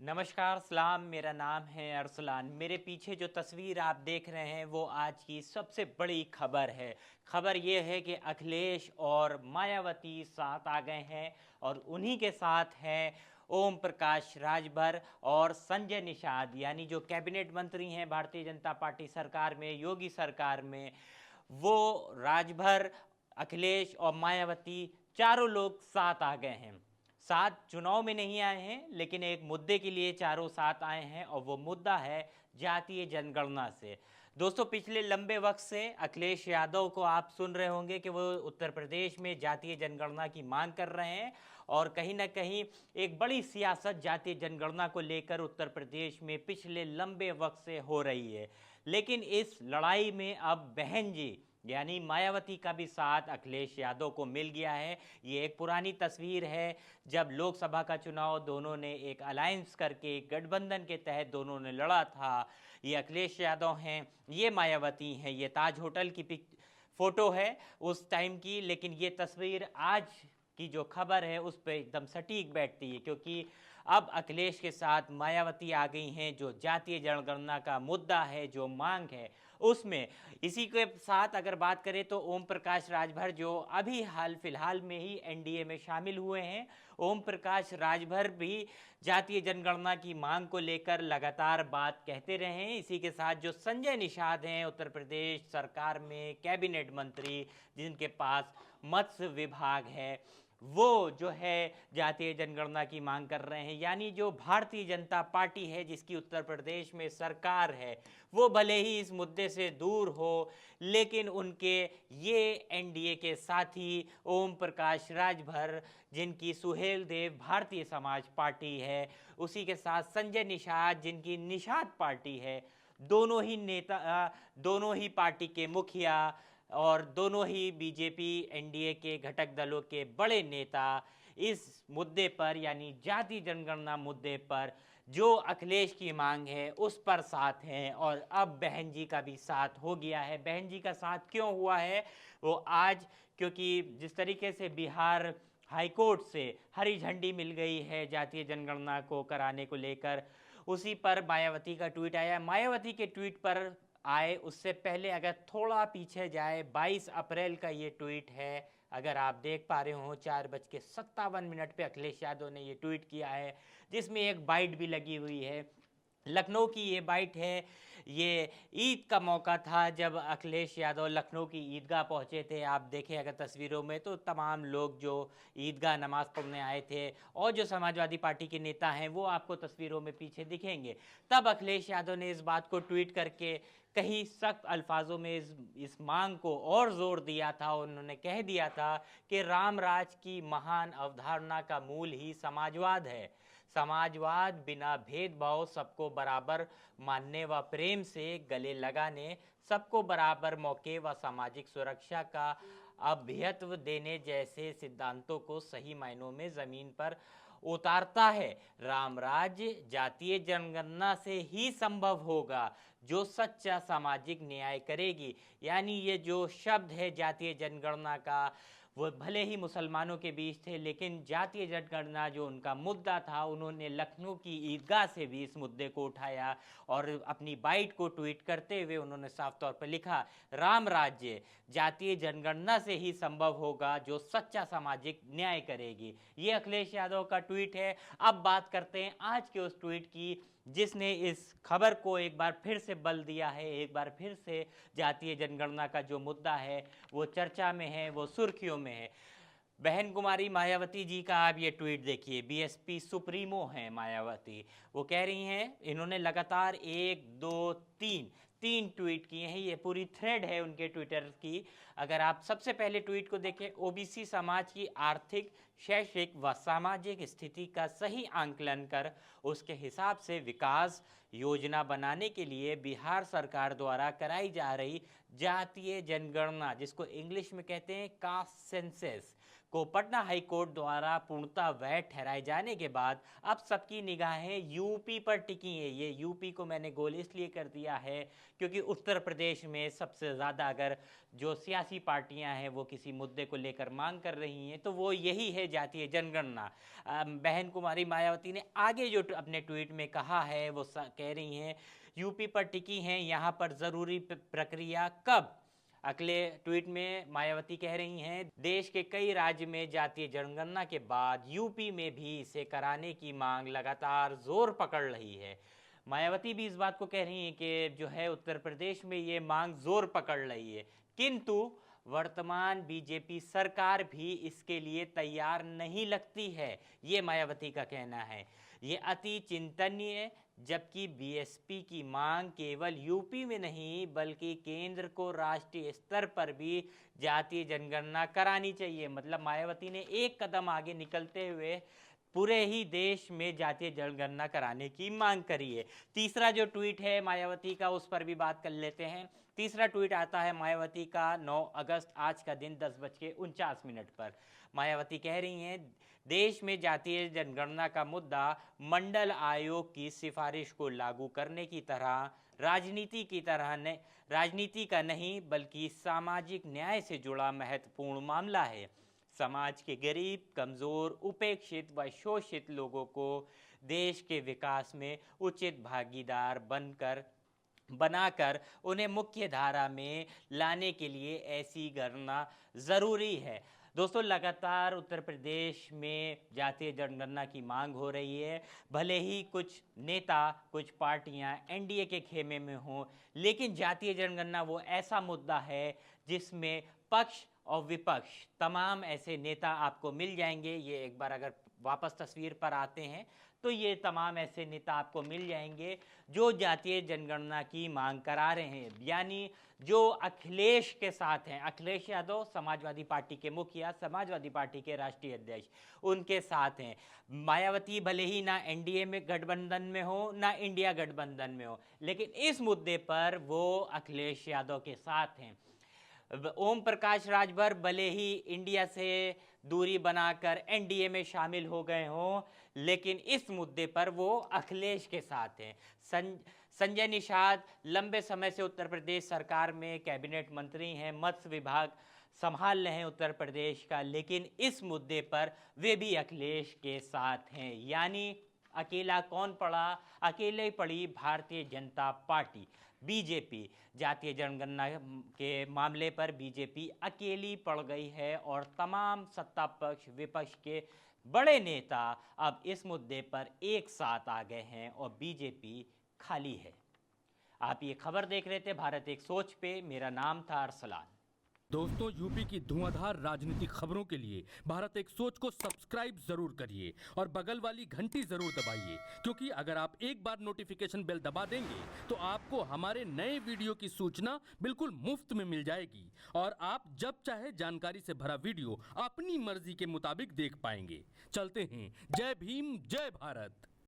नमस्कार सलाम, मेरा नाम है अरसलान। मेरे पीछे जो तस्वीर आप देख रहे हैं वो आज की सबसे बड़ी खबर है। खबर ये है कि अखिलेश और मायावती साथ आ गए हैं और उन्हीं के साथ हैं ओम प्रकाश राजभर और संजय निषाद, यानी जो कैबिनेट मंत्री हैं भारतीय जनता पार्टी सरकार में, योगी सरकार में। वो राजभर, अखिलेश और मायावती चारों लोग साथ आ गए हैं। साथ चुनाव में नहीं आए हैं, लेकिन एक मुद्दे के लिए चारों साथ आए हैं और वो मुद्दा है जातीय जनगणना से। दोस्तों, पिछले लंबे वक्त से अखिलेश यादव को आप सुन रहे होंगे कि वो उत्तर प्रदेश में जातीय जनगणना की मांग कर रहे हैं और कहीं ना कहीं एक बड़ी सियासत जातीय जनगणना को लेकर उत्तर प्रदेश में पिछले लंबे वक्त से हो रही है। लेकिन इस लड़ाई में अब बहन जी यानी मायावती का भी साथ अखिलेश यादव को मिल गया है। ये एक पुरानी तस्वीर है, जब लोकसभा का चुनाव दोनों ने एक अलायंस करके, गठबंधन के तहत दोनों ने लड़ा था। ये अखिलेश यादव हैं, ये मायावती हैं। ये ताज होटल की फोटो है उस टाइम की, लेकिन ये तस्वीर आज की जो खबर है उस पर एकदम सटीक बैठती है, क्योंकि अब अखिलेश के साथ मायावती आ गई हैं। जो जातीय जनगणना का मुद्दा है, जो मांग है, उसमें इसी के साथ अगर बात करें तो ओम प्रकाश राजभर, जो अभी हाल फिलहाल में ही एनडीए में शामिल हुए हैं, ओम प्रकाश राजभर भी जातीय जनगणना की मांग को लेकर लगातार बात कहते रहे हैं। इसी के साथ जो संजय निषाद हैं, उत्तर प्रदेश सरकार में कैबिनेट मंत्री, जिनके पास मत्स्य विभाग है, वो जो है जातीय जनगणना की मांग कर रहे हैं। यानी जो भारतीय जनता पार्टी है, जिसकी उत्तर प्रदेश में सरकार है, वो भले ही इस मुद्दे से दूर हो, लेकिन उनके ये एनडीए के साथी ओम प्रकाश राजभर, जिनकी सुहेल देव भारतीय समाज पार्टी है, उसी के साथ संजय निषाद, जिनकी निषाद पार्टी है, दोनों ही नेता, दोनों ही पार्टी के मुखिया और दोनों ही बीजेपी एनडीए के घटक दलों के बड़े नेता इस मुद्दे पर, यानी जाति जनगणना मुद्दे पर जो अखिलेश की मांग है उस पर साथ हैं। और अब बहन जी का भी साथ हो गया है। बहन जी का साथ क्यों हुआ है वो आज, क्योंकि जिस तरीके से बिहार हाईकोर्ट से हरी झंडी मिल गई है जातीय जनगणना को कराने को लेकर, उसी पर मायावती का ट्वीट आया। मायावती के ट्वीट पर आए उससे पहले अगर थोड़ा पीछे जाए, 22 अप्रैल का ये ट्वीट है, अगर आप देख पा रहे हो, 4:57 पे अखिलेश यादव ने ये ट्वीट किया है, जिसमें एक बाइट भी लगी हुई है। लखनऊ की ये बाइट है। ये ईद का मौका था जब अखिलेश यादव लखनऊ की ईदगाह पहुंचे थे। आप देखें अगर तस्वीरों में तो तमाम लोग जो ईदगाह नमाज पढ़ने आए थे और जो समाजवादी पार्टी के नेता हैं वो आपको तस्वीरों में पीछे दिखेंगे। तब अखिलेश यादव ने इस बात को ट्वीट करके कई सख्त अल्फाजों में इस मांग को और जोर दिया था। उन्होंने कह दिया था कि राम राज की महान अवधारणा का मूल ही समाजवाद है। समाजवाद बिना भेदभाव सबको बराबर मानने व प्रेम से गले लगाने, सबको बराबर मौके व सामाजिक सुरक्षा का अभ्यत्व देने जैसे सिद्धांतों को सही मायनों में जमीन पर उतारता है। राम राज्य जातीय जनगणना से ही संभव होगा जो सच्चा सामाजिक न्याय करेगी। यानी ये जो शब्द है जातीय जनगणना का, वो भले ही मुसलमानों के बीच थे, लेकिन जातीय जनगणना जो उनका मुद्दा था, उन्होंने लखनऊ की ईदगाह से भी इस मुद्दे को उठाया और अपनी बाइट को ट्वीट करते हुए उन्होंने साफ तौर पर लिखा, राम राज्य जातीय जनगणना से ही संभव होगा जो सच्चा सामाजिक न्याय करेगी। ये अखिलेश यादव का ट्वीट है। अब बात करते हैं आज के उस ट्वीट की जिसने इस खबर को एक बार फिर से बल दिया है। एक बार फिर से जातीय जनगणना का जो मुद्दा है वो चर्चा में है, वो सुर्खियों में है। बहन कुमारी मायावती जी का आप ये ट्वीट देखिए। बीएसपी सुप्रीमो हैं मायावती, वो कह रही हैं, इन्होंने लगातार 1 2 3 ट्वीट किए हैं। ये पूरी थ्रेड है उनके ट्विटर की। अगर आप सबसे पहले ट्वीट को देखें, ओबीसी समाज की आर्थिक, शैक्षिक व सामाजिक स्थिति का सही आंकलन कर उसके हिसाब से विकास योजना बनाने के लिए बिहार सरकार द्वारा कराई जा रही जातीय जनगणना, जिसको इंग्लिश में कहते हैं कास्ट सेंसस, को पटना हाई कोर्ट द्वारा पूर्णतः वैध ठहराए जाने के बाद अब सबकी निगाहें यूपी पर टिकी हैं। ये यूपी को मैंने गोल इसलिए कर दिया है क्योंकि उत्तर प्रदेश में सबसे ज़्यादा अगर जो सियासी पार्टियां हैं वो किसी मुद्दे को लेकर मांग कर रही हैं तो वो यही है जातीय जनगणना। बहन कुमारी मायावती ने आगे जो अपने ट्वीट में कहा है वो कह रही हैं यूपी पर टिकी हैं, यहाँ पर ज़रूरी प्रक्रिया कब। अगले ट्वीट में मायावती कह रही हैं देश के कई राज्य में जातीय जनगणना के बाद यूपी में भी इसे कराने की मांग लगातार जोर पकड़ रही है। मायावती भी इस बात को कह रही हैं कि जो है उत्तर प्रदेश में ये मांग जोर पकड़ रही है, किंतु वर्तमान बीजेपी सरकार भी इसके लिए तैयार नहीं लगती है, ये मायावती का कहना है। ये अति चिंतनीय, जबकि बीएसपी की मांग केवल यूपी में नहीं बल्कि केंद्र को राष्ट्रीय स्तर पर भी जातीय जनगणना करानी चाहिए। मतलब मायावती ने एक कदम आगे निकलते हुए पूरे ही देश में जातीय जनगणना कराने की मांग करी है। तीसरा जो ट्वीट है मायावती का उस पर भी बात कर लेते हैं। तीसरा ट्वीट आता है मायावती का 9 अगस्त आज का दिन 10:49 पर। मायावती कह रही हैं देश में जातीय जनगणना का मुद्दा मंडल आयोग की सिफारिश को लागू करने की तरह राजनीति का नहीं बल्कि सामाजिक न्याय से जुड़ा महत्वपूर्ण मामला है। समाज के गरीब, कमज़ोर, उपेक्षित व शोषित लोगों को देश के विकास में उचित भागीदार बनाकर उन्हें मुख्य धारा में लाने के लिए ऐसी गणना ज़रूरी है। दोस्तों, लगातार उत्तर प्रदेश में जातीय जनगणना की मांग हो रही है। भले ही कुछ नेता, कुछ पार्टियां एनडीए के खेमे में हों, लेकिन जातीय जनगणना वो ऐसा मुद्दा है जिसमें पक्ष और विपक्ष तमाम ऐसे नेता आपको मिल जाएंगे। ये एक बार अगर वापस तस्वीर पर आते हैं तो ये तमाम ऐसे नेता आपको मिल जाएंगे जो जातीय जनगणना की मांग करा रहे हैं, यानी जो अखिलेश के साथ हैं। अखिलेश यादव समाजवादी पार्टी के मुखिया, समाजवादी पार्टी के राष्ट्रीय अध्यक्ष, उनके साथ हैं। मायावती भले ही ना एनडीए में गठबंधन में हो ना इंडिया गठबंधन में हो, लेकिन इस मुद्दे पर वो अखिलेश यादव के साथ हैं। ओम प्रकाश राजभर भले ही इंडिया से दूरी बनाकर एनडीए में शामिल हो गए हों, लेकिन इस मुद्दे पर वो अखिलेश के साथ हैं। संजय निषाद लंबे समय से उत्तर प्रदेश सरकार में कैबिनेट मंत्री हैं, मत्स्य विभाग संभाल रहे हैं उत्तर प्रदेश का, लेकिन इस मुद्दे पर वे भी अखिलेश के साथ हैं। यानी अकेला कौन पड़ा? अकेले पड़ी भारतीय जनता पार्टी, बीजेपी। जातीय जनगणना के मामले पर बीजेपी अकेली पड़ गई है और तमाम सत्ता पक्ष, विपक्ष के बड़े नेता अब इस मुद्दे पर एक साथ आ गए हैं और बीजेपी खाली है। आप ये खबर देख रहे थे भारत एक सोच पे। मेरा नाम था अरसलान। दोस्तों, यूपी की धुआंधार राजनीतिक खबरों के लिए भारत एक सोच को सब्सक्राइब जरूर करिए और बगल वाली घंटी जरूर दबाइए, क्योंकि अगर आप एक बार नोटिफिकेशन बेल दबा देंगे तो आपको हमारे नए वीडियो की सूचना बिल्कुल मुफ्त में मिल जाएगी और आप जब चाहे जानकारी से भरा वीडियो अपनी मर्जी के मुताबिक देख पाएंगे। चलते हैं। जय भीम, जय भारत।